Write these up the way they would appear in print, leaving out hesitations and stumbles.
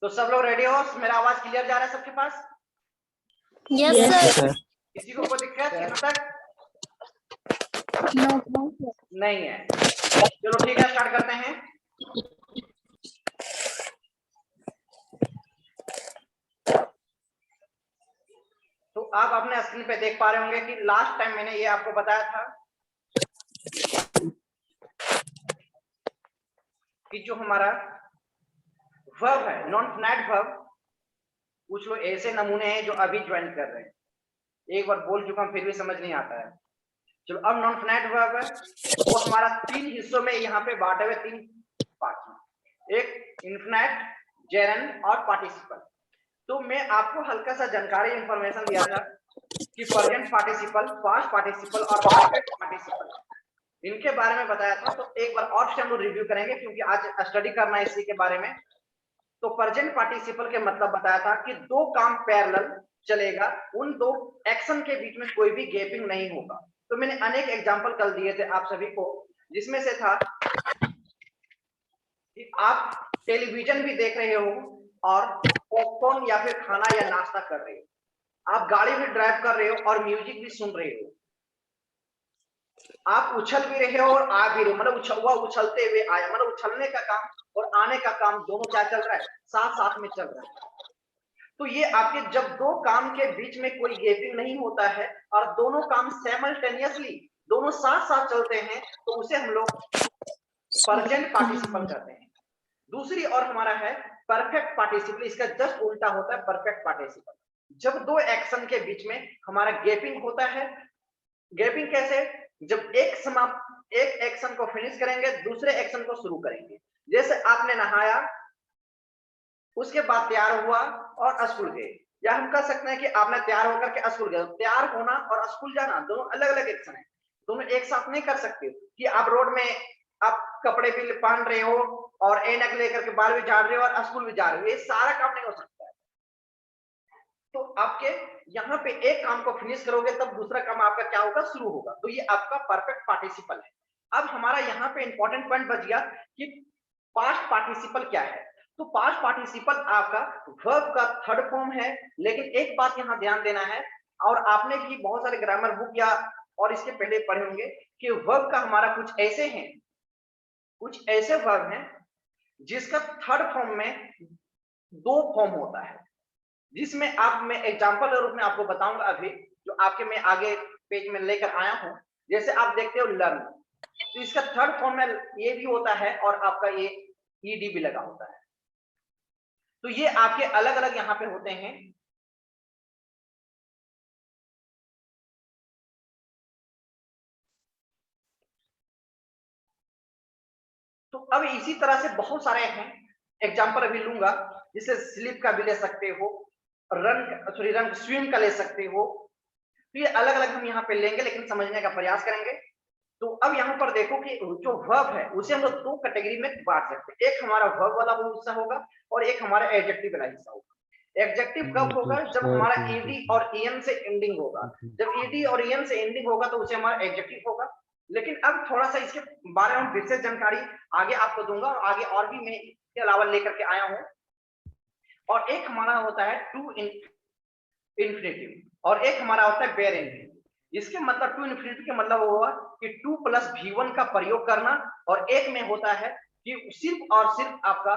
तो सब लोग रेडी हो? मेरा आवाज क्लियर जा रहा है सबके पास? Yes sir. किसी को कोई दिक्कत यहाँ तक? नहीं है। चलो ठीक है, स्टार्ट करते हैं। तो आप अपने स्क्रीन पे देख पा रहे होंगे कि लास्ट टाइम मैंने ये आपको बताया था कि जो हमारा वर्ब है, नॉन फाइनाइट वर्ब, कुछ लोग ऐसे नमूने हैं जो अभी ज्वाइन कर रहे हैं। एक बार बोल चुका हूं फिर भी समझ नहीं आता है। चलो, अब नॉन फाइनाइट वर्ब है, वो हमारा 3 हिस्सों में यहाँ पे बांटे हुए 3 पार्ट में। एक इनफिनाइट, जेरंड और पार्टिसिपल। तो मैं आपको हल्का सा जानकारी इंफॉर्मेशन दिया था कि प्रेजेंट पार्टिसिपल, पास्ट पार्टिसिपल और परफेक्ट पार्टिसिपल, इनके बारे में बताया था। तो एक बार और से हम लोग रिव्यू करेंगे क्योंकि आज स्टडी करना है इसी के बारे में। तो प्रेजेंट पार्टिसिपल के मतलब बताया था कि 2 काम पैरेलल चलेगा, उन 2 एक्शन के बीच में कोई भी गैपिंग नहीं होगा। तो मैंने अनेक एग्जांपल कल दिए थे आप सभी को, जिसमें से था कि आप टेलीविजन भी देख रहे हो और पॉपकॉर्न या फिर खाना या नाश्ता कर रहे हो, आप गाड़ी भी ड्राइव कर रहे हो और म्यूजिक भी सुन रहे हो, आप उछल भी रहे हो और आ भी रहे हो, मतलब उछलते हुए आया, मतलब उछलने का काम और आने का काम दोनों क्या चल रहा है, साथ साथ में चल रहा है। तो ये आपके जब 2 काम के बीच में कोई गैपिंग नहीं होता है और दोनों काम साइमल्टेनियसली दोनों साथ साथ चलते हैं, तो उसे हम लोग प्रेजेंट पार्टिसिपल कहते हैं। दूसरी और हमारा है परफेक्ट पार्टिसिपल, इसका जस्ट उल्टा होता है परफेक्ट पार्टिसिपल। जब 2 एक्शन के बीच में हमारा गैपिंग होता है। गैपिंग कैसे? जब एक एक्शन को फिनिश करेंगे, दूसरे एक्शन को शुरू करेंगे। जैसे आपने नहाया, उसके बाद तैयार हुआ और स्कूल गए, या हम कह सकते हैं कि आपने तैयार होकर के स्कूल गए। तैयार होना और स्कूल जाना दोनों अलग अलग एक्शन है, दोनों एक साथ नहीं कर सकते कि आप रोड में आप कपड़े भी पहन रहे हो और एनक लेकर के बाल भी झाड़ रहे हो और स्कूल भी जा रहे हो, ये सारा काम नहीं हो सकता है। तो आपके यहाँ पे एक काम को फिनिश करोगे तब दूसरा काम आपका क्या होगा, शुरू होगा। तो ये आपका परफेक्ट पार्टिसिपल है। अब हमारा यहाँ पे इंपॉर्टेंट पॉइंट बच गया कि पास्ट पार्टिसिपल क्या है। तो पास्ट पार्टिसिपल आपका वर्ब का थर्ड फॉर्म है। लेकिन एक बात यहाँ ध्यान देना है, और आपने भी बहुत सारे ग्रामर बुक या और इसके पहले पढ़े होंगे कि वर्ब का हमारा कुछ ऐसे वर्ब हैं जिसका थर्ड फॉर्म में 2 फॉर्म होता है, जिसमें मैं एग्जांपल के रूप में आपको बताऊंगा अभी, जो आपके मैं आगे पेज में लेकर आया हूं। जैसे आप देखते हो लर्न, तो इसका थर्ड फॉर्म में ये भी होता है और आपका ये ईडी भी लगा होता है। तो ये आपके अलग अलग यहाँ पे होते हैं। तो अब इसी तरह से बहुत सारे हैं, एग्जांपल अभी लूंगा, जिसे स्लीप का भी ले सकते हो, रन स्विम का ले सकते हो। तो ये अलग अलग हम यहाँ पे लेंगे, लेकिन समझने का प्रयास करेंगे। तो अब यहाँ पर देखो कि जो वर्ब है उसे हम लोग 2 कैटेगरी में बांट सकते हैं। एक हमारा वर्ब वाला वो हिस्सा होगा और एक हमारा एडजेक्टिव वाला हिस्सा होगा। एडजेक्टिव कब होगा? जब हमारा ईडी और ईएन से एंडिंग होगा। जब ईडी और ईएन से एंडिंग होगा तो उसे हमारा एडजेक्टिव होगा। लेकिन अब थोड़ा सा इसके बारे में विशेष जानकारी आगे आपको दूंगा, और आगे और भी मैं इसके अलावा लेकर के आया हूं। और एक हमारा होता है टू इन्फिनिटिव और एक हमारा होता है बेयर इन्फिनिटिव। इसके मतलब टू इन्फिनिटी के मतलब होगा कि 2 + v1 का प्रयोग करना, और एक में होता है कि सिर्फ और सिर्फ आपका,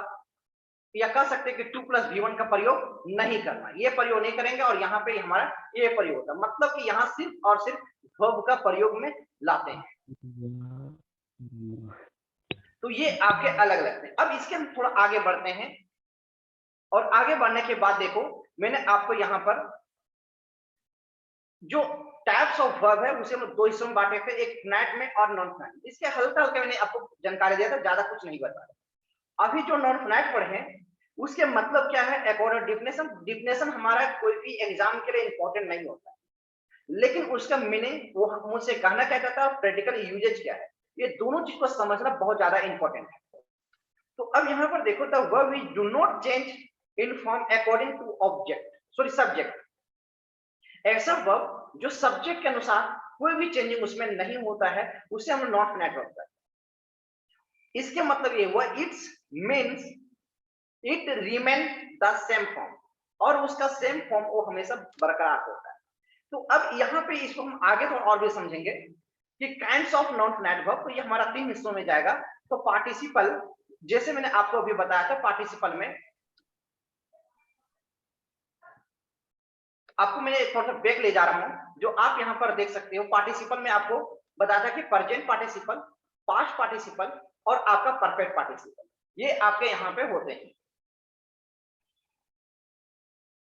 या कह सकते हैं कि 2 + v1 का प्रयोग नहीं करना, ये प्रयोग नहीं करेंगे। और यहाँ पे हमारा ये प्रयोग होता है, मतलब कि यहाँ सिर्फ और सिर्फ वर्ब का प्रयोग में लाते हैं। तो ये आपके अलग अलग हैं। अब इसके हम थोड़ा आगे बढ़ते हैं, और आगे बढ़ने के बाद देखो मैंने आपको यहाँ पर जो टाइप्स ऑफ वर्ब है उसे हम 2 हिस्सों में बांटे थे, एक फाइनाइट में और नॉन फाइनाइट। इसके हल्का हल्का मैंने आपको जानकारी दिया था, ज्यादा कुछ नहीं बता रहा। अभी जो नॉन फाइनाइट पढ़े हैं उसके मतलब क्या है, अकॉर्डिंग डिफिनेशन हमारा कोई भी एग्जाम के लिए इंपॉर्टेंट नहीं होता, लेकिन उसका मीनिंग वो मुझसे कहना क्या चाहता है, प्रैक्टिकल यूजेज क्या है, ये दोनों चीज को समझना बहुत ज्यादा इंपॉर्टेंट है। तो अब यहाँ पर देखो, the verb is do not change in form according to subject. ऐसा वर्ब जो सब्जेक्ट के अनुसार कोई भी चेंजिंग उसमें नहीं होता है, उसे हम नॉन फाइनाइट वर्ब कहते हैं। इसके मतलब ये हुआ it's means it remain the same form, और उसका सेम फॉर्म वो हमेशा बरकरार होता है। तो अब यहाँ पे इसको हम आगे तो और भी समझेंगे कि kinds of non net verb, तो ये हमारा 3 हिस्सों में जाएगा। तो पार्टिसिपल, जैसे मैंने आपको अभी बताया था, पार्टिसिपल में आपको मैं थोड़ा सा बैक ले जा रहा हूं, जो आप यहां पर देख सकते हो। पार्टिसिपल में आपको बताया था कि प्रेजेंट पार्टिसिपल, पास्ट पार्टिसिपल और आपका परफेक्ट पार्टिसिपल, ये आपके यहां पे होते हैं।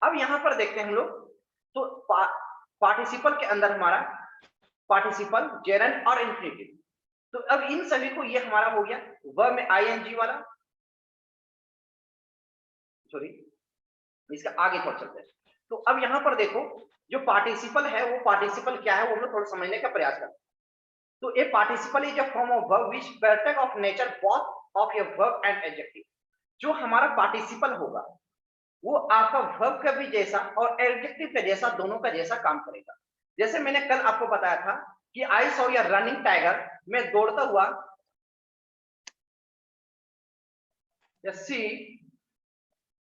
अब यहां पर देखते हैं हम लोग, तो पार्टिसिपल के अंदर हमारा पार्टिसिपल, जेरेंट और इंफिनिटिव। तो अब इन सभी को, ये हमारा हो गया वर्ब में आईएनजी वाला, सॉरी इसका आगे थोड़ा चलते हैं। तो अब यहां पर देखो, जो पार्टिसिपल है वो पार्टिसिपल क्या है वो हम लोग थोड़ा समझने का प्रयास करते हैं। तो a participle is a form of verb which partake of nature both of a verb and adjective. जो हमारा पार्टिसिपल होगा वो आपका वर्ब का भी जैसा और एडजेक्टिव का जैसा, दोनों का जैसा काम करेगा। जैसे मैंने कल आपको बताया था कि आई सॉ या रनिंग टाइगर, मैं दौड़ता हुआ, या सी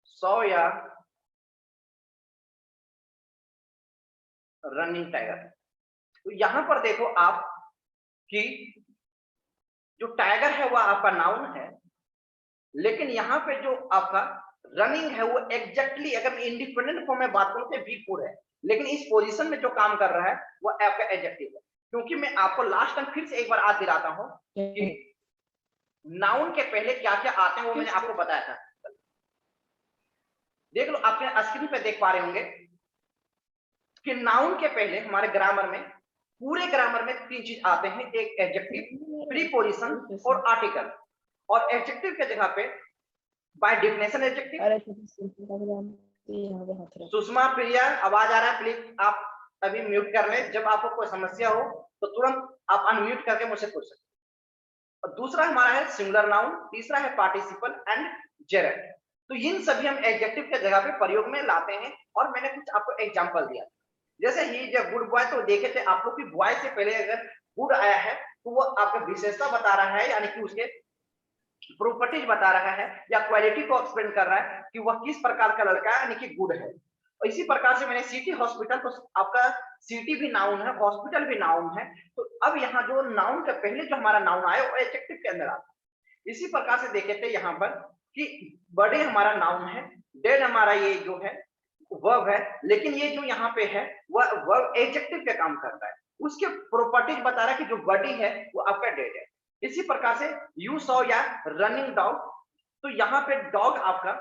सॉ या रनिंग टाइगर। तो यहां पर देखो आप कि जो टाइगर है वह आपका नाउन है, लेकिन यहाँ पे जो आपका रनिंग है वो एग्जैक्टली, अगर इंडिपेंडेंट फॉर्म में बात करूं तो V4 है, लेकिन इस पोजीशन में जो काम कर रहा है वो आपका एडजेक्टिव है। क्योंकि मैं आपको लास्ट टाइम फिर से एक बार याद दिलाता हूं कि नाउन के पहले क्या क्या आते हैं वो मैंने आपको बताया था। देख लो, आपने स्क्रीन पे देख पा रहे होंगे कि नाउन के पहले हमारे ग्रामर में, पूरे ग्रामर में 3 चीज आते हैं, एक एडजेक्टिव, प्रीपोजिशन और आर्टिकल। और एडजेक्टिव के जगह पे बाय डेफिनेशन एडजेक्टिव। सुषमा, प्रिया, आवाज आ रहा है, प्लीज आप अभी म्यूट कर लें। जब आपको कोई समस्या हो तो तुरंत आप अनम्यूट करके मुझसे पूछ सकते हैं। और दूसरा हमारा है सिंगुलर नाउन, तीसरा है पार्टिसिपल एंड जेरेंट। तो इन सभी हम एडजेक्टिव के जगह पे प्रयोग में लाते हैं। और मैंने कुछ आपको एग्जांपल दिया, जैसे ही जब गुड बॉय, तो देखे थे आप लोग कि बॉय से पहले अगर गुड आया है तो वो आपका विशेषता बता रहा है, यानी कि उसके प्रॉपर्टीज बता रहा है या क्वालिटी को एक्सप्लेन कर रहा है कि वह किस प्रकार का लड़का है, यानी कि गुड है। और इसी प्रकार से मैंने सिटी हॉस्पिटल, तो आपका सिटी भी नाउन है, हॉस्पिटल भी नाउन है। तो अब यहाँ जो नाउन का पहले जो हमारा नाउन आया वो एडजेक्टिव के अंदर आता है। इसी प्रकार से देखे थे यहाँ पर कि बर्थडे हमारा नाउन है, डेड हमारा ये जो है वर्ब है, लेकिन ये जो यहाँ पे है वह वर्ब एडजेक्टिव का काम करता है। उसके प्रॉपर्टीज बता रहा है कि जो बॉडी है वो आपका डेड है। इसी प्रकार से यू सॉ या रनिंग डॉग, तो यहाँ पे डॉग आपका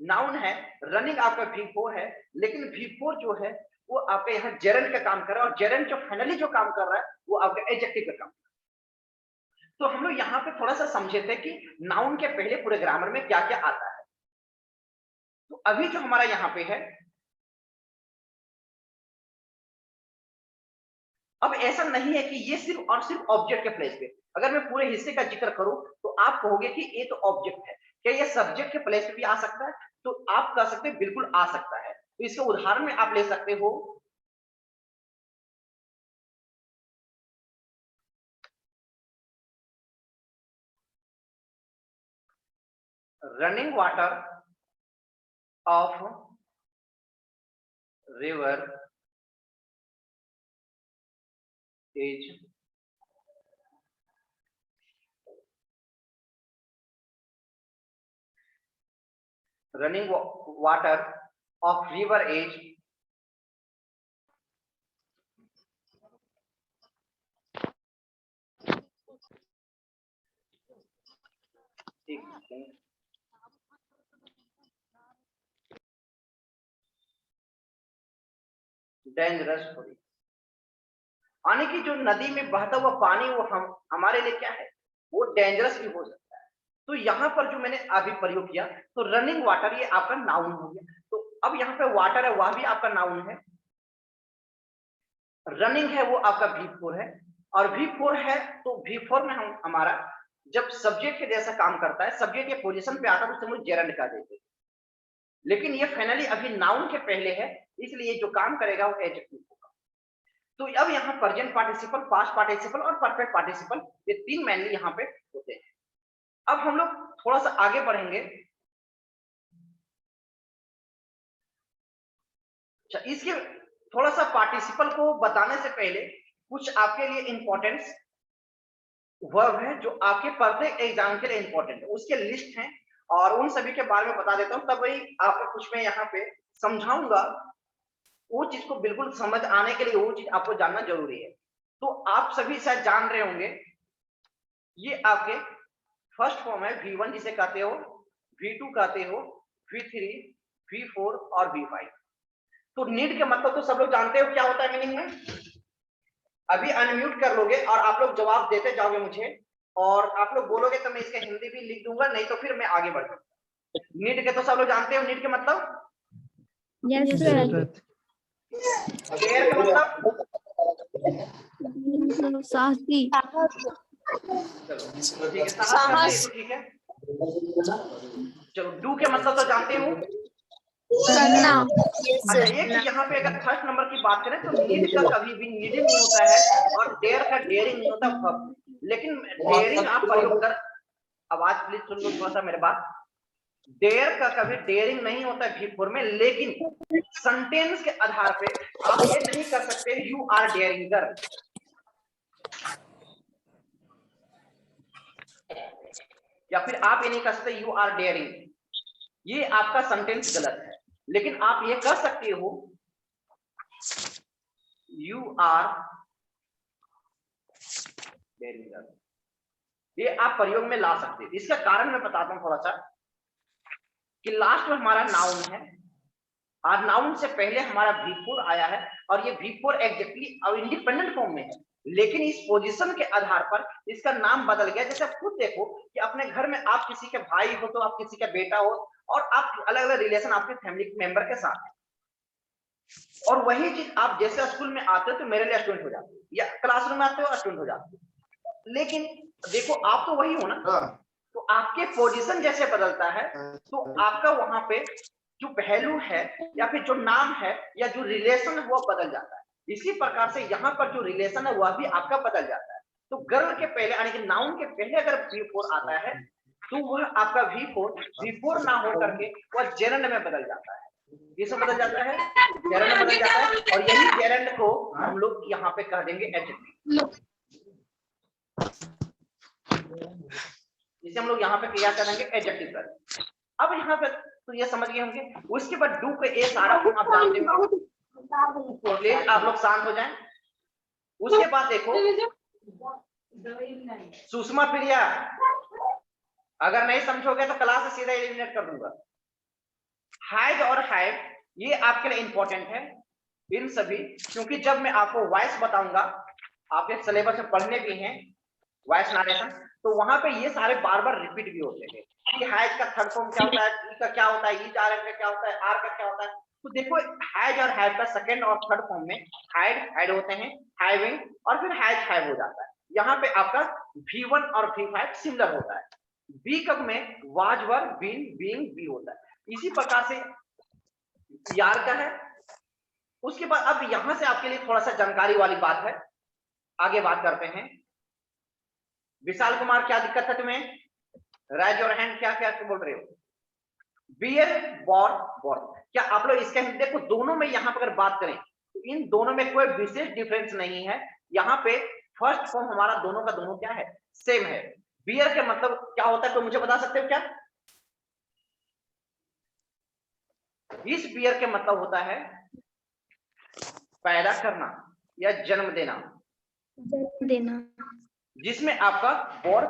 नाउन है, रनिंग आपका V4 है, लेकिन V4 जो है वो आपका यहाँ जेरेंट का काम कर रहा है, और जेरेंट जो फाइनली जो काम कर रहा है वो आपका एडजेक्टिव का काम कर रहा है। तो हम लोग यहाँ पे थोड़ा सा समझे थे कि नाउन के पहले पूरे ग्रामर में क्या क्या आता है। तो अभी जो हमारा यहाँ पे है, अब ऐसा नहीं है कि ये सिर्फ और सिर्फ ऑब्जेक्ट के प्लेस पे, अगर मैं पूरे हिस्से का जिक्र करूं तो आप कहोगे कि ये तो ऑब्जेक्ट है, क्या ये सब्जेक्ट के प्लेस पे भी आ सकता है? तो आप कह सकते हैं बिल्कुल आ सकता है। तो इसके उदाहरण में आप ले सकते हो, running water of river is running water of river is dangerous for you. यानी कि जो नदी में बहता हुआ पानी वो हमारे लिए क्या है, वो डेंजरस भी हो सकता है। तो यहाँ पर जो मैंने अभी प्रयोग किया, तो रनिंग वाटर ये आपका नाउन हो गया। तो अब यहाँ पे वाटर है वह भी आपका नाउन है, रनिंग है वो आपका V4 है, और V4 है तो V4 में हम हमारा जब सब्जेक्ट के जैसा काम करता है, सब्जेक्ट के पोजीशन पे आता है तो उसे जेरेंट कह देते हैं। लेकिन ये फाइनली अभी नाउन के पहले है, इसलिए जो काम करेगा वो एडजेक्टिव होगा। तो अब यहाँ प्रेजेंट पार्टिसिपल, पास्ट पार्टिसिपल और परफेक्ट पार्टिसिपल, ये 3 मेनली यहाँ पे होते हैं। अब हम लोग थोड़ा सा आगे बढ़ेंगे अच्छा, इसके थोड़ा सा पार्टिसिपल को बताने से पहले कुछ आपके लिए इंपॉर्टेंस वर्ब है जो आपके प्रत्येक एग्जाम के लिए इंपॉर्टेंट है, उसके लिस्ट हैं और उन सभी के बारे में बता देता हूं, तब वही आपको कुछ मैं यहाँ पे समझाऊंगा। वो चीज को बिल्कुल समझ आने के लिए वो चीज आपको जानना जरूरी है। तो आप सभी शायद जान रहे होंगे, ये आपके फर्स्ट फॉर्म है V1 जिसे कहते हो, V2 कहते हो, V3, V4 और V5। तो नीड के मतलब तो सब लोग जानते हो क्या होता है मीनिंग में। अभी अनम्यूट कर लोगे और आप लोग जवाब देते जाओगे मुझे, और आप लोग बोलोगे तो मैं इसका हिंदी भी लिख दूंगा, नहीं तो फिर मैं आगे बढ़ जाऊंगा। नीड के तो सब लोग जानते हो, नीड के मतलब Yes, sir. डेयर का मतलब साहसी। चलो ठीक है, साहस करना है तो ठीक है। चलो डू के मतलब तो जानते हो, करना। अच्छा एक चीज यहाँ पे अगर फर्स्ट नंबर की बात करें तो नीड का कभी भी नीडिंग नहीं होता है और डेयर का डेयरिंग नहीं होता वर्ब, लेकिन डेयरिंग आप प्रयोग कर, आवाज प्लीज सुन लो थोड़ा सा मेरे बात। डेयर का कभी डेयरिंग नहीं होता है V4 में, लेकिन सेंटेंस के आधार पे आप ये नहीं कर सकते यू आर डेयरिंग गर्ल, या फिर आप ये नहीं कर सकते यू आर डेयरिंग, ये आपका सेंटेंस गलत है। लेकिन आप ये कर सकते हो यू आर डेयरिंग गर्ल, ये आप प्रयोग में ला सकते हो। इसका कारण मैं बताता हूं थोड़ा सा, कि लास्ट में हमारा नाउन है और नाउन से पहले हमारा V4 आया है, और ये V4 एग्जैक्टली अब इंडिपेंडेंट फॉर्म में है, लेकिन इस पोजीशन के आधार पर इसका नाम बदल गया। जैसे आप खुद देखो कि अपने घर में आप किसी के भाई हो तो आप किसी का बेटा हो, और आप अलग अलग रिलेशन आपके फैमिली मेंबर के साथ है, और वही चीज आप जैसे स्कूल में आते हो तो मेरे लिए स्टूडेंट हो जाते हो, या क्लासरूम में आते हो स्टूडेंट हो जाते हो, लेकिन देखो आप तो वही हो ना, तो आपके पोजीशन जैसे बदलता है तो आपका वहां पे जो वैल्यू है या फिर जो नाम है या जो रिलेशन है वो बदल जाता है। इसी प्रकार से यहाँ पर जो रिलेशन है वह भी आपका बदल जाता है। तो गर्ल के पहले यानी कि नाउन के पहले अगर V4 आता है तो वह आपका V4 ना हो करके वह जेरंड में बदल जाता है। किस में बदल जाता है? जेरंड में बदल जाता है, और यही जेरंड को हम लोग यहाँ पे कह देंगे एडजेक्टिव, जिसे हम लोग यहाँ पे क्या करेंगे एडजेक्टिव कर। अब यहाँ पे तो ये समझ गए होंगे। उसके बाद डू के ए सारा आप जानते होंगे, प्लीज आप लोग शांत हो जाएं। उसके बाद देखो सुषमा प्रिया, अगर नहीं समझोगे तो क्लास से सीधा एलिमिनेट कर दूंगा। हैज और हैव ये आपके लिए इंपॉर्टेंट है इन सभी, क्योंकि जब मैं आपको वॉइस बताऊंगा, आपके सिलेबस में पढ़ने भी हैं वॉइस नरेशन, तो वहां पे ये सारे बार बार रिपीट भी होते हैं कि हैज का थर्ड फॉर्म क्या होता है, ई का क्या होता है, ई आर का क्या होता है, आर का क्या होता है। तो देखो हैज और हैव का सेकंड और थर्ड फॉर्म में हैड होते हैं, हैविंग, और फिर हैव हो जाता है। यहाँ पे आपका V1 और V5 सिमिलर होता है। बी कब में was were been being be होता है। इसी प्रकार से यार का है। उसके बाद अब यहां से आपके लिए थोड़ा सा जानकारी वाली बात है, आगे बात करते हैं। विशाल कुमार क्या दिक्कत है तुम्हें? राइज योर हैंड, क्या क्या बोल रहे हो? बियर बॉर्न बॉर्न, क्या आप लोग इसका हिंदी देखो, दोनों में यहाँ पर अगर बात करें तो इन दोनों में कोई विशेष डिफरेंस नहीं है। यहाँ पे फर्स्ट फॉर्म हमारा दोनों का दोनों क्या है, सेम है। बियर के मतलब क्या होता है तो मुझे बता सकते हो क्या? इस बियर के मतलब होता है पैदा करना या जन्म देना, जिसमें आपका बॉर्न,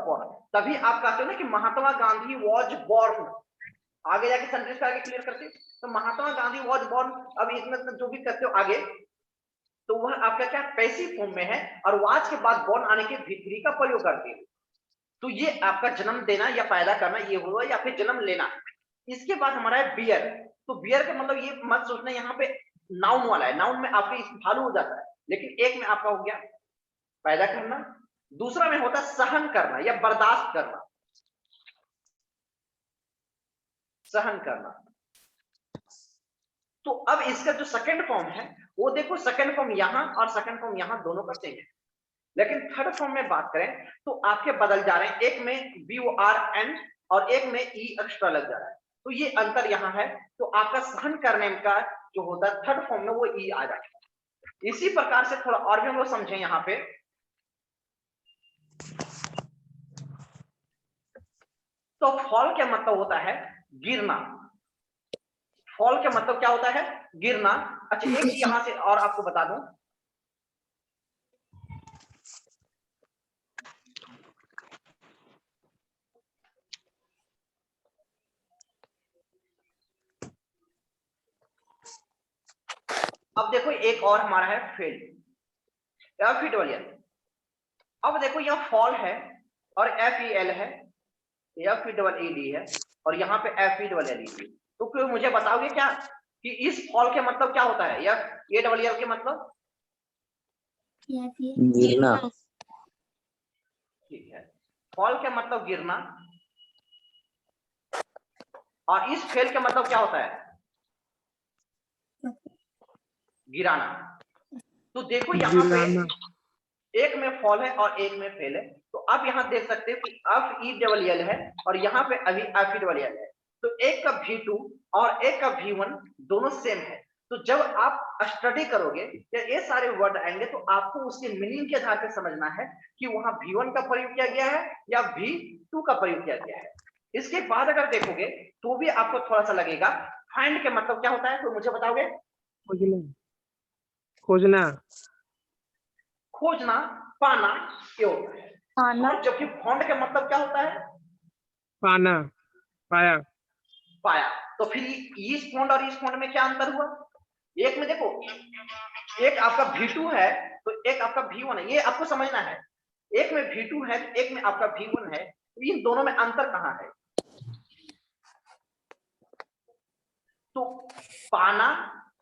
तभी आप कहते हो ना कि महात्मा गांधी वॉज बॉर्न। आगे जाके सेंटेंस का आगे क्लियर करते तो महात्मा गांधी वॉज बॉर्न, अब इसमें जो भी करते हो आगे तो वह आपका क्या पैसिव फॉर्म में है, और वाज के बाद बॉर्न आने के V3 का प्रयोग करते हैं। तो ये आपका जन्म देना या पैदा करना ये हुआ, या फिर जन्म लेना। इसके बाद हमारा है बियर। तो बियर का मतलब ये मत सोचना यहाँ पे नाउन वाला है, नाउन में आपके भालू हो जाता है, लेकिन एक में आपका हो गया पैदा करना, दूसरा में होता है सहन करना या बर्दाश्त करना, सहन करना। तो अब इसका जो सेकंड फॉर्म है वो देखो, सेकंड फॉर्म यहां और सेकंड फॉर्म यहां दोनों का सेम है, लेकिन थर्ड फॉर्म में बात करें तो आपके बदल जा रहे हैं, एक में BORN और एक में E एक्स्ट्रा लग जा रहा है। तो ये अंतर यहां है। तो आपका सहन करने का जो होता है थर्ड फॉर्म में वो ई आ जाता है। इसी प्रकार से थोड़ा और भी हम लोग समझें यहाँ पे, तो फॉल क्या मतलब होता है? गिरना। फॉल का मतलब क्या होता है? गिरना। अच्छा, एक चीज यहां से और आपको बता दूं, अब देखो एक और हमारा है फेल, FEL। अब देखो यह फॉल है और FEL है, FEED है, और यहाँ पे FELLED। तो क्यों मुझे बताओगे क्या कि इस फॉल के मतलब क्या होता है? FEL के मतलब गिरना। ठीक है, फॉल के मतलब गिरना, और इस फेल का मतलब क्या होता है? गिराना। तो देखो यहाँ पे एक में फॉल है और एक में फेल है, तो आप यहाँ देख सकते हो कि FEL है और यहाँ पे अभी FEL है। तो एक का V2 और एक का V1 दोनों सेम है। तो जब आप स्टडी करोगे या ये सारे वर्ड आएंगे तो आपको उसके मीनिंग के आधार पर समझना है कि वहां V1 का प्रयोग किया गया है या V2 का प्रयोग किया गया है। इसके बाद अगर देखोगे तो भी आपको थोड़ा सा लगेगा। फाइंड का मतलब क्या होता है, तो मुझे बताओगे? खोजना। खोजना, पाना, ये होता है। और जबकि फाउंड का मतलब क्या होता है? पाना, पाया। पाया। तो फिर इस फाउंड और इस फाउंड में क्या अंतर हुआ? एक में देखो, एक आपका V2 है तो एक आपका V1 है, ये आपको समझना है। एक में V2 है, एक में आपका V1 है, तो इन दोनों में अंतर कहां है? तो पाना,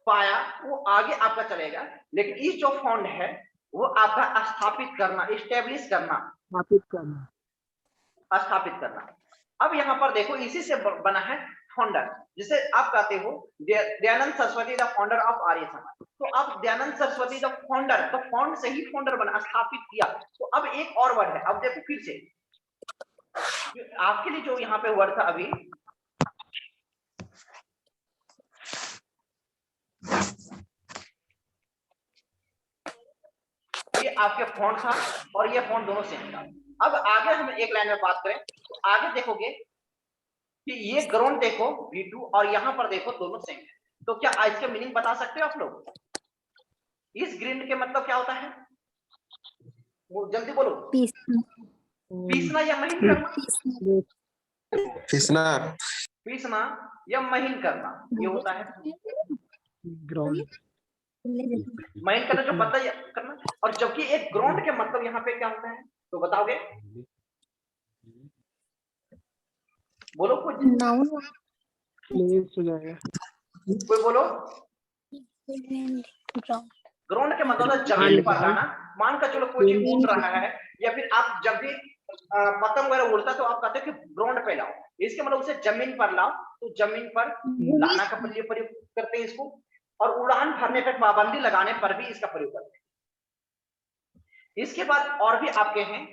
पाया वो आगे आपका चलेगा, लेकिन इस जो फाउंड है वो आपका स्थापित करना, स्टेब्लिश करना, स्थापित करना। अब यहाँ पर देखो इसी से बना है फाउंडर, जिसे आप कहते हो Dayanand Saraswati the founder of Arya Samaj. तो अब दयानंद सरस्वती द फाउंडर, तो फाउंड से ही फाउंडर बना, स्थापित किया। तो अब एक और वर्ड है, अब देखो फिर से आपके लिए जो यहाँ पे वर्ड था अभी, ये आपके फॉन्ट था और ये फॉन्ट दोनों सेम था। अब आगे हम एक लाइन में बात करें तो आगे देखोगे कि ये ग्राउंड देखो V2 और यहाँ पर देखो दोनों सेम है। तो क्या इसके मीनिंग बता सकते हो आप लोग? इस ग्रीन के मतलब क्या होता है? वो जल्दी बोलो। पीसना या महीन करना? पीसना। पीसना या महीन करना, ये होता है महीन करना, जो पता करना। और जबकि एक ग्राउंड के मतलब यहाँ पे क्या होता है, तो बताओगे? बोलो कुछ, कोई बोलो। ग्राउंड के मतलब जमीन पर लाना। मान कर चलो कोई चीज उड़ रहा है, या फिर आप जब भी पतंग वगैरह उड़ता तो आप कहते हो कि ग्राउंड पे लाओ, इसके मतलब उसे जमीन पर लाओ। तो जमीन पर लाना का प्रयोग करते हैं इसको, और उड़ान भरने पर पाबंदी लगाने पर भी इसका प्रयोग करते हैं। इसके बाद और भी आपके हैं,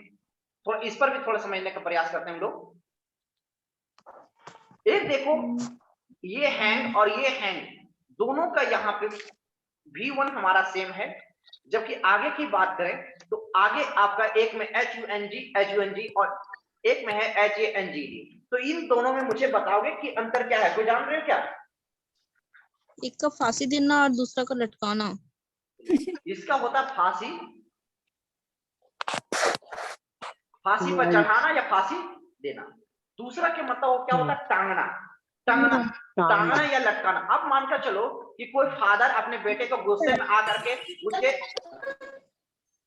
थोड़ा इस पर भी थोड़ा समझने का प्रयास करते हैं हम लोग। एक देखो ये हैंग और ये हैंग, दोनों का यहाँ पे V1 हमारा सेम है। जबकि आगे की बात करें तो आगे आपका एक में HUNG और एक में है HANGD। तो इन दोनों में मुझे बताओगे कि अंतर क्या है, कोई जान रहे हो क्या? एक का फांसी देना और दूसरा का लटकाना। इसका होता फांसी, फांसी पर चढ़ाना या फांसी देना। दूसरा के मतलब क्या होता है? टांगना, टांगना, टांगना या लटकाना। अब मानकर चलो कि कोई फादर अपने बेटे को गुस्से में आकर के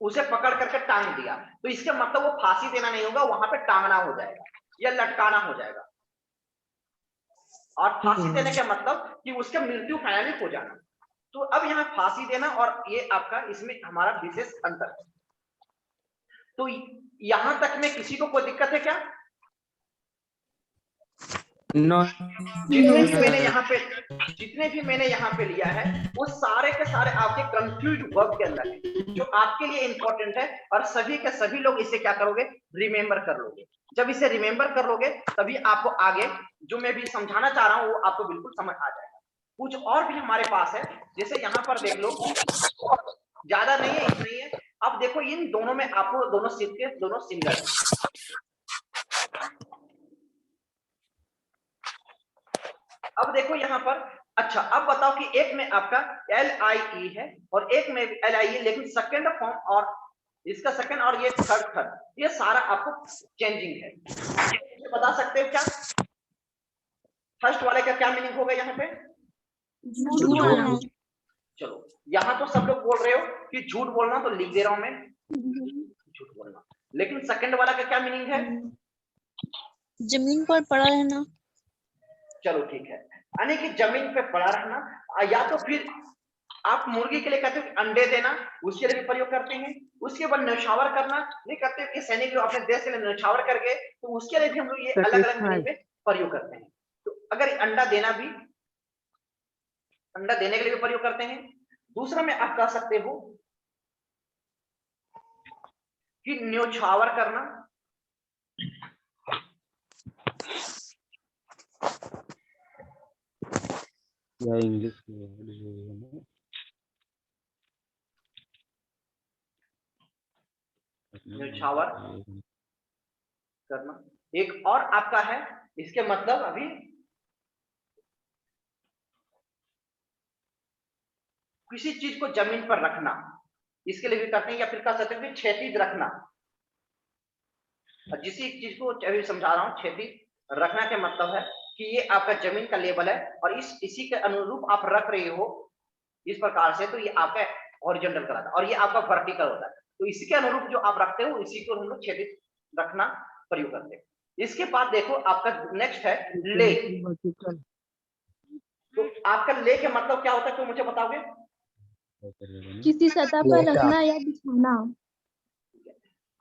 उसे पकड़ करके टांग दिया, तो इसके मतलब वो फांसी देना नहीं होगा, वहां पे टांगना हो जाएगा या लटकाना हो जाएगा। और फांसी देने का मतलब कि उसका मृत्यु फाइनली हो जाना। तो अब यहाँ फांसी देना और ये आपका, इसमें हमारा विशेष अंतर है। तो यहां तक में किसी को कोई दिक्कत है क्या? जितने भी मैंने यहाँ पे लिया है वो सारे के सारे आपके कंफ्यूज वर्ब के अंदर है, जो आपके लिए इंपॉर्टेंट है, और सभी के सभी लोग इसे क्या करोगे? रिमेंबर कर लोगे। जब इसे रिमेंबर कर लोगे तभी आपको आगे जो मैं भी समझाना चाह रहा हूँ वो आपको बिल्कुल समझ आ जाएगा। कुछ और भी हमारे पास है, जैसे यहाँ पर देख लो, ज्यादा नहीं है, इतना ही है। अब देखो इन दोनों में आपको दोनों सीट के दोनों सिंगल है। अब देखो यहाँ पर, अच्छा अब बताओ कि एक में आपका LIE है और एक में LIE, लेकिन सेकंड फॉर्म और इसका सेकंड और ये थर्ड, ये सारा आपको चेंजिंग है। ये बता सकते हो क्या फर्स्ट वाले का क्या मीनिंग होगा यहाँ पे? चलो यहाँ तो सब लोग बोल रहे हो कि झूठ बोलना, तो लिख दे रहा हूं मैं झूठ बोलना, लेकिन सेकंड वाला का क्या मीनिंग है? जमीन पर पड़ा रहना। चलो ठीक है, यानी कि जमीन पे पड़ा रहना, या तो फिर आप मुर्गी के लिए कहते हो अंडे देना, उसके लिए भी प्रयोग करते हैं। उसके बाद न्यौछावर करना, नहीं करते कि सैनिक जो अपने देश के लिए न्यौछावर कर गए, तो उसके लिए भी हम लोग ये अलग अलग मीनिंग में प्रयोग करते हैं। तो अगर अंडा देना भी, अंडा देने के लिए भी प्रयोग करते हैं। दूसरा में आप कह सकते हो कि न्यौछावर करना, या इंग्लिश न्यौछावर करना। एक और आपका है, इसके मतलब अभी किसी चीज को जमीन पर रखना, इसके लिए भी करते हैं, या फिर कह सकते हैं क्षैतिज रखना। और जिसी चीज को अभी समझा रहा हूं, क्षैतिज रखना के मतलब है कि ये आपका जमीन का लेवल है और इसी के अनुरूप आप रख रहे हो इस प्रकार से, तो ये आपका हॉरिजॉन्टल कहलाता है और ये आपका वर्टिकल होता है। तो इसी के अनुरूप जो आप रखते हो, इसी को हम लोग क्षैतिज रखना प्रयोग करते हैं। इसके बाद देखो आपका नेक्स्ट है ले। तो आपका ले के मतलब क्या होता है, तो मुझे बताओगे? किसी सतह पर रखना या बिछाना।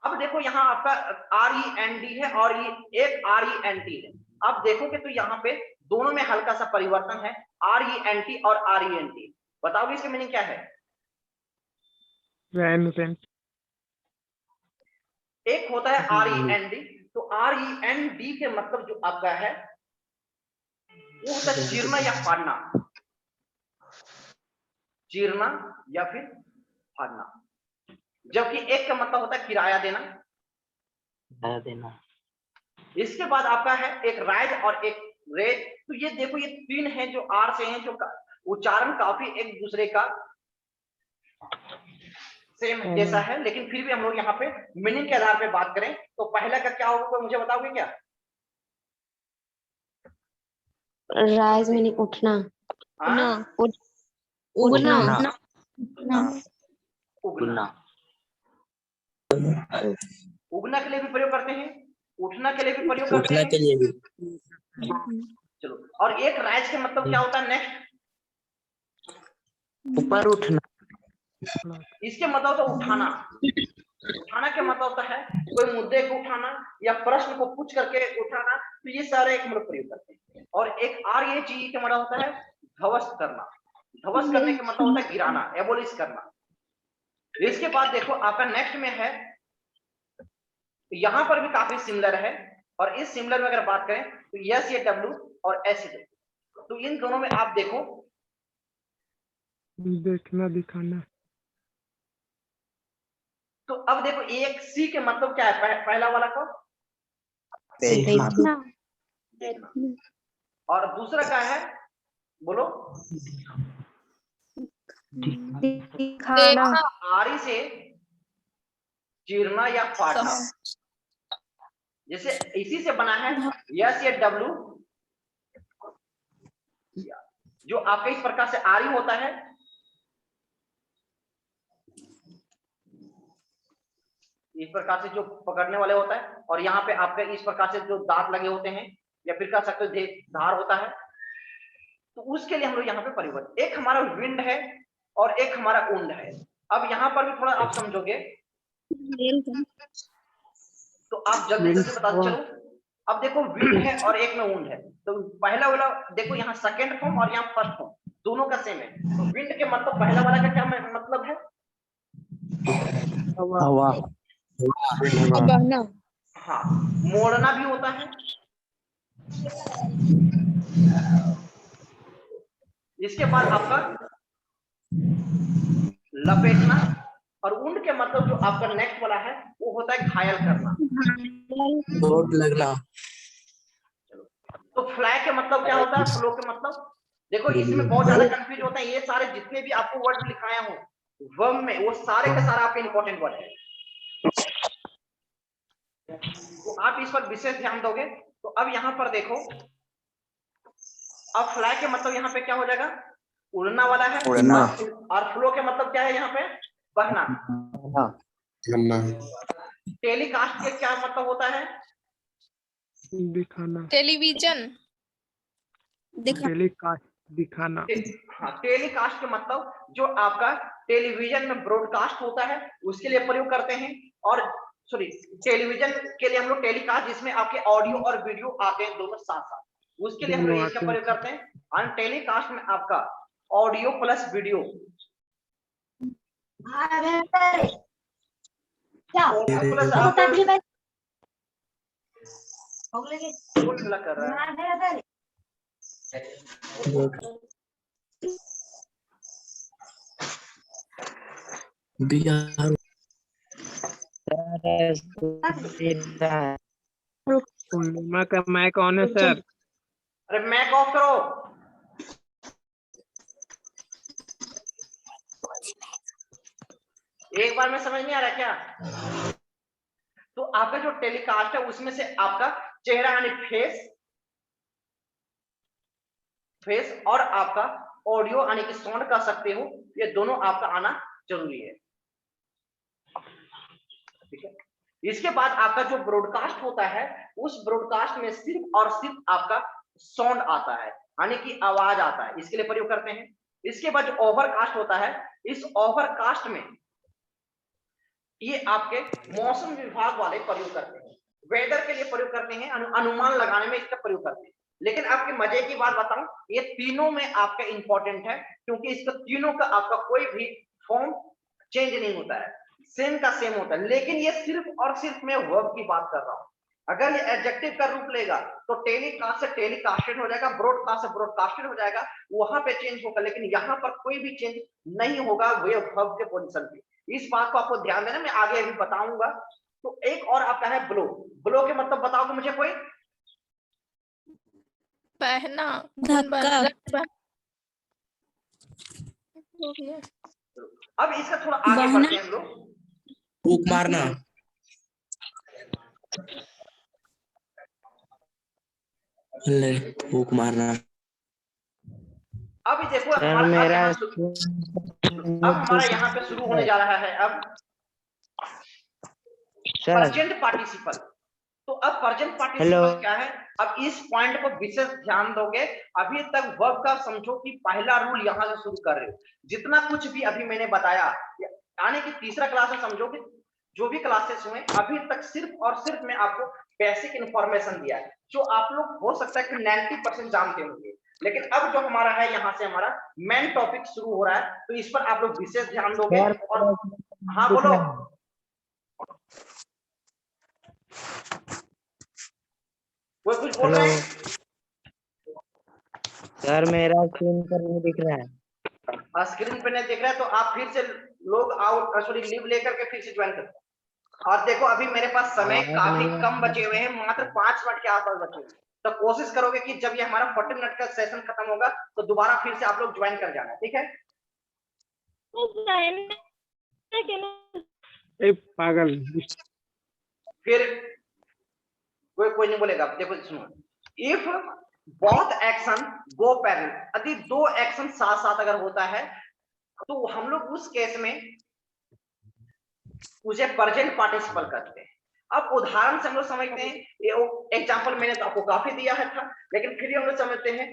अब देखो यहाँ आपका REND है और ये एक RENT है। अब देखोगे तो यहाँ पे दोनों में हल्का सा परिवर्तन है, RENT और RENT। बताओगे इसकी मीनिंग क्या है? एक होता है REND, तो REND के मतलब जो आपका है वो होता है चीरना या फाड़ना, चीरना या फिर फाड़ना। जबकि एक का मतलब होता है किराया देना, किराया देना। इसके बाद आपका है एक राइज और एक रेज। तो ये देखो ये तीन है जो R से हैं, जो उच्चारण काफी एक दूसरे का सेम जैसा है, लेकिन फिर भी हम लोग यहाँ पे मीनिंग के आधार पे बात करें तो पहला का क्या होगा, कोई मुझे बताओगे क्या? राइज मीनिंग उठना, उगना। उगना। उगना के लिए भी प्रयोग करते हैं, उठना के लिए भी प्रयोग करते हैं, के लिए भी। चलो। और एक राइज के मतलब क्या होता है नेक्स्ट? ऊपर उठना। इसके मतलब तो उठाना। उठाना के मतलब होता है कोई मुद्दे को उठाना या प्रश्न को पूछ करके उठाना, तो ये सारे एक मतलब प्रयोग करते हैं। और एक RAGE के मतलब होता है ध्वस्त करना। ध्वस्त करने के मतलब होता है गिराना, एबोलिश करना। इसके बाद देखो आपका नेक्स्ट में है, यहां पर भी काफी सिमिलर है, और इस सिमिलर में अगर बात करें तो SAW और SAW, तो इन दोनों में आप देखो देखना दिखाना। तो अब देखो एक C के मतलब क्या है, पहला वाला को देखना, देखना, और दूसरा क्या है बोलो? दिखाना। आरी से चीरना या फाड़ना, जैसे इसी से बना है SAW, जो आपके इस प्रकार से आरी होता है, इस प्रकार से जो पकड़ने वाले होता है, और यहाँ पे आपके इस प्रकार से जो दांत लगे होते हैं, या फिर कह सकते हो धार होता है। तो उसके लिए हम लोग यहाँ पे परिवर्तन, एक हमारा विंड है और एक हमारा उंड है। अब यहाँ पर भी थोड़ा आप समझोगे तो आप जल्दी जल्दी बता चलो। अब देखो विंड है और एक में उंड है, तो पहला वाला देखो यहाँ सेकंड फॉर्म और यहाँ फर्स्ट फॉर्म दोनों का सेम है। तो विंड के मतलब पहला वाला का क्या मतलब है? हवा। बहना। हाँ, मोड़ना भी होता है, इसके बाद आपका लपेटना, और उंड के मतलब जो आपका नेक्स्ट वाला है वो होता है घायल करना। चोट लगना। तो फ्लैग के मतलब क्या होता है, फ्लो के मतलब, देखो इसमें बहुत ज्यादा कंफ्यूज होता है। ये सारे जितने भी आपको वर्ड लिखाया हूं वर्ब में, वो सारे का सारा आपके इंपॉर्टेंट वर्ड है, तो आप इस पर विशेष ध्यान दोगे। तो अब यहां पर देखो, अब फ्लाई के मतलब यहाँ पे क्या हो जाएगा, उड़ना वाला है, उड़ना। और फ्लो के मतलब क्या है यहाँ पे, बहना। टेलीकास्ट के क्या मतलब होता है, दिखाना, टेलीविजन टेलीकास्ट, दिखाना। हाँ, टेलीकास्ट के मतलब जो आपका टेलीविजन में ब्रॉडकास्ट होता है उसके लिए प्रयोग करते हैं। और सॉरी, टेलीविजन के लिए हम लोग टेलीकास्ट, जिसमें आपके ऑडियो और वीडियो आते हैं दोनों साथ साथ, उसके लिए हम लोग इसका प्रयोग करते हैं। और टेलीकास्ट में आपका ऑडियो प्लस वीडियो कर रहा है। पूर्णिमा का माइक ऑन है सर। अरे मैक ऑफ करो। एक बार में समझ नहीं आ रहा क्या? तो आपका जो टेलीकास्ट है उसमें से आपका चेहरा यानी फेस और आपका ऑडियो यानी कि साउंड कर सकते हो, ये दोनों आपका आना जरूरी है। ठीक है, इसके बाद आपका जो ब्रॉडकास्ट होता है उस ब्रॉडकास्ट में सिर्फ और सिर्फ आपका साउंड आता है, यानी कि आवाज आता है, इसके लिए प्रयोग करते हैं। इसके बाद जो ओवरकास्ट होता है, इस ओवरकास्ट में ये आपके मौसम विभाग वाले प्रयोग करते हैं, वेदर के लिए प्रयोग करते हैं, अनुमान लगाने में इसका प्रयोग करते हैं। लेकिन आपके मजे की बात बताऊं, ये तीनों में आपका इंपॉर्टेंट है, क्योंकि इसका तीनों का आपका कोई भी फॉर्म चेंज नहीं होता है, सेम का सेम होता है। लेकिन ये सिर्फ और सिर्फ मैं वर्ब की बात कर रहा हूं। अगर ये एडजेक्टिव का रूप लेगा तो टेलीकास्ट से टेलीकास्टेड हो जाएगा, ब्रॉडकास्ट से ब्रॉडकास्टेड हो जाएगा, वहां पे चेंज होगा। लेकिन यहाँ पर कोई भी चेंज नहीं होगा वे वर्ब के पोजीशन पे। इस बात को आपको ध्यान देना, मैं आगे अभी बताऊंगा। तो एक और आपका है ब्लो। ब्लो के मतलब बताओगे मुझे कोई? पहना, धक्का। अब इसका थोड़ा आगे बढ़ते हैं हम लोग। फूक मारना। फूक मारना। अब देखो हमारा यहाँ पे शुरू होने जा रहा है अब प्रेजेंट पार्टिसिपल। तो अब प्रेजेंट पार्टिसिपल क्या है, अब इस पॉइंट को विशेष ध्यान दोगे। अभी तक वर्ब का समझो कि पहला रूल यहाँ से शुरू कर रहे हो। जितना कुछ भी अभी मैंने बताया, यानी कि तीसरा क्लास में समझो कि जो भी क्लासेस हुए अभी तक सिर्फ और सिर्फ मैं आपको बेसिक इंफॉर्मेशन दिया है, जो आप लोग हो सकता है कि 90% जानते होंगे। लेकिन अब जो हमारा है, यहाँ से हमारा मेन टॉपिक शुरू हो रहा है, तो इस पर आप लोग विशेष ध्यान दोगे। और हाँ बोलो, कोई कुछ बोल रहे हैं? सर मेरा स्क्रीन पर नहीं दिख रहा है। स्क्रीन पे नहीं दिख रहा है तो आप फिर से लोग आउट सॉरी लीव लेकर के फिर से ज्वाइन करो। और देखो अभी मेरे पास समय काफी कम बचे हुए हैं, मात्र 5 मिनट के आसपास बचे हुए हैं। तो कोशिश करोगे कि जब ये हमारा 40 मिनट का सेशन खत्म होगा तो दोबारा फिर से आप लोग ज्वाइन कर जाना, ठीक है? पागल, फिर कोई नहीं बोलेगा। देखो सुनो, if both action go parallel, यदि दो एक्शन साथ साथ अगर होता है तो हम लोग उस केस में उसे प्रेजेंट पार्टिसिपल करते हैं। अब उदाहरण से हम लोग समझते हैं, ये एग्जांपल मैंने तो आपको काफी दिया है था, लेकिन फिर हम लोग समझते हैं।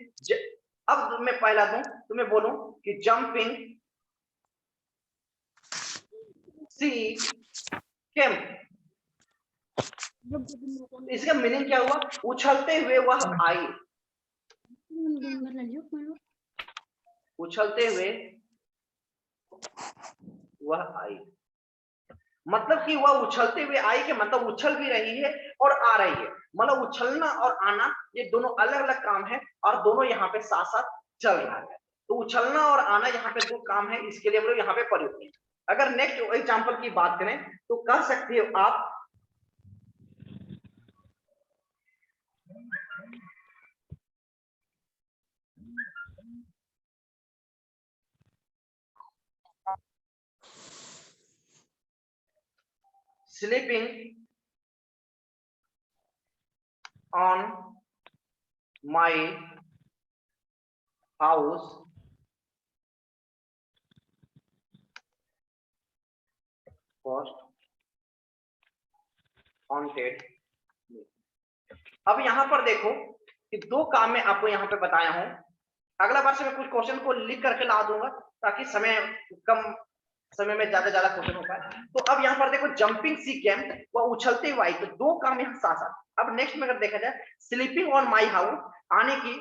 अब मैं पहला दूं तो मैं बोलूं कि जंपिंग सी केम, इसका मीनिंग क्या हुआ? उछलते हुए वह आई, उछलते हुए वह आई, मतलब कि वह उछलते हुए आई के मतलब उछल भी रही है और आ रही है। मतलब उछलना और आना ये दोनों अलग अलग काम है और दोनों यहाँ पे साथ साथ चल रहा है। तो उछलना और आना यहाँ पे दो काम है, इसके लिए हम लोग यहाँ पे प्रयोग किए। अगर नेक्स्ट एग्जांपल की बात करें तो कह सकते हो आप sleeping on my house first haunted me। अब यहां पर देखो कि दो काम मैं आपको यहां पे बताया हूं। अगला बार से मैं कुछ क्वेश्चन को लिख करके ला दूंगा ताकि कम समय में ज्यादा क्वेश्चन हो पाए। तो अब यहाँ पर देखो जंपिंग सी केम व उछलते हुए आई, तो दो काम यहाँ साथ साथ। अब नेक्स्ट में अगर देखा जाए स्लीपिंग ऑन माई हाउस, आने की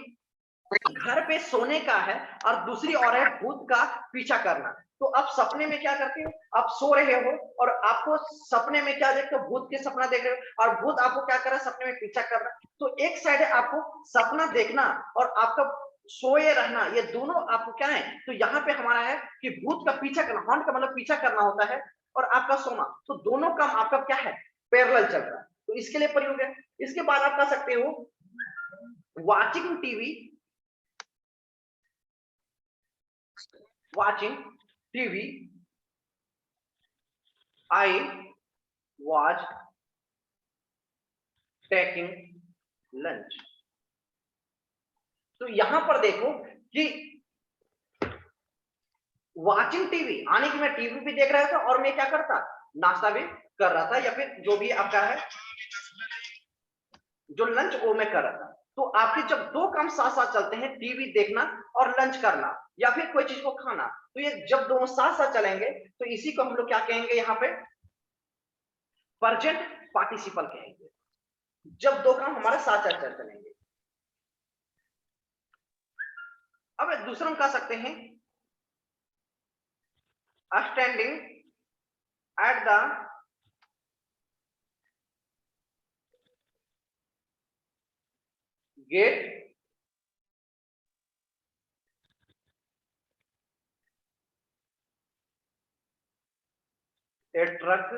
घर पे सोने का है, और दूसरी और है भूत का पीछा करना। तो अब सपने में क्या करते हो, आप सो रहे हो और आपको सपने में क्या देखते हो, भूत के सपना देख रहे हो और भूत आपको क्या कर रहा है, सपने में पीछा कर रहा है। तो एक साइड है आपको सपना देखना और आपका सोए रहना, ये दोनों आपको क्या है। तो यहाँ पे हमारा है कि भूत का पीछा करना, हॉन्ट का मतलब पीछा करना होता है, और आपका सोना, तो दोनों काम आपका क्या है, पैरेलल चल रहा है। तो इसके लिए प्रयोग है। इसके बाद आप कह सकते हो watching TV, watching TV, I was taking lunch। तो यहां पर देखो कि वाचिंग टीवी, आने की मैं टीवी भी देख रहा था और मैं क्या करता, नाश्ता भी कर रहा था, या फिर जो भी आपका है जो लंच वो मैं कर रहा था। तो आपके जब दो काम साथ साथ चलते हैं, टीवी देखना और लंच करना या फिर कोई चीज को खाना, तो ये जब दोनों साथ साथ चलेंगे तो इसी को हम लोग क्या कहेंगे, यहाँ पे प्रेजेंट पार्टिसिपल कहेंगे, जब दो काम हमारे साथ साथ चलेंगे। अब दूसरा हम कह सकते हैं standing at the gate a truck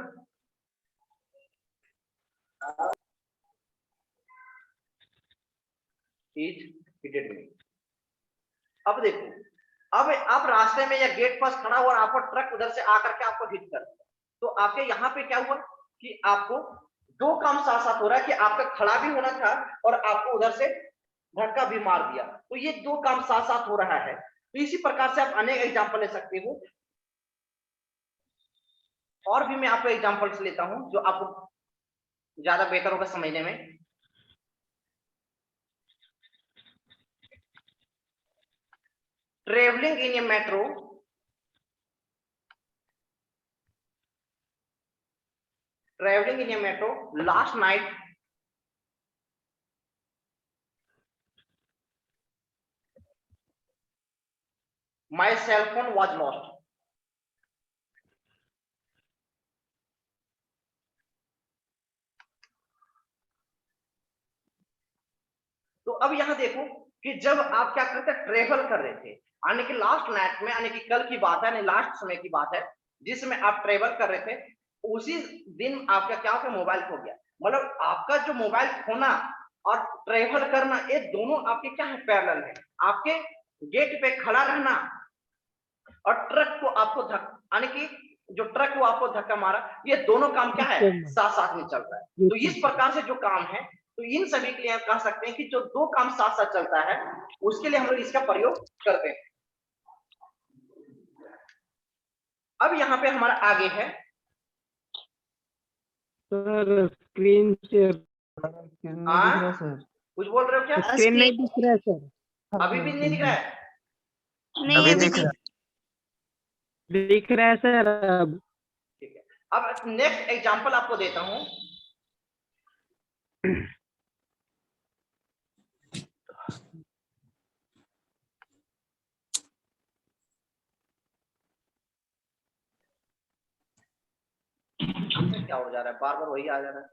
is hitted me। अब देखो, अब आप रास्ते में या गेट पास खड़ा हुआ और आपको ट्रक उधर से आकर के आपको हिट कर, तो आपके यहाँ पे क्या हुआ कि आपको दो काम साथ साथ हो रहा है कि आपका खड़ा भी होना था और आपको उधर से धक्का भी मार दिया। तो ये दो काम साथ साथ हो रहा है। तो इसी प्रकार से आप अनेक एग्जांपल ले सकते हो, और भी मैं आपको एग्जांपल्स लेता हूं जो आपको ज्यादा बेहतर होगा समझने में। Travelling in A metro, traveling in a metro last night, my cell phone was lost। तो अब यहां देखो कि जब आप क्या करते हैं, ट्रेवल कर रहे थे, आने की लास्ट नाइट में, आने की कल की बात है, लास्ट समय की बात है जिसमें आप ट्रेवल कर रहे थे, उसी दिन आपका क्या हो गया, मोबाइल खो गया। मतलब आपका जो मोबाइल खोना और ट्रेवल करना, ये दोनों आपके क्या है, पैरेलल है। आपके गेट पे खड़ा रहना और ट्रक को आपको यानी कि जो ट्रक वो आपको धक्का मारा, ये दोनों काम क्या है, साथ साथ में चल रहा है। तो इस प्रकार से जो काम है, तो इन सभी के लिए आप कह सकते हैं कि जो दो काम साथ साथ चलता है, उसके लिए हम लोग इसका प्रयोग करते हैं। अब यहाँ पे हमारा आगे है सर स्क्रीन शेयर, सर कुछ बोल रहे हो क्या, स्क्रीन नहीं दिख रहा है सर। अभी भी नहीं दिख रहा है? नहीं अभी अभी दिख रहा दिख रहा है सर अब। ठीक है, अब नेक्स्ट एग्जांपल आपको देता हूं। क्या हो जा रहा है, बार बार वही आ जा रहा है।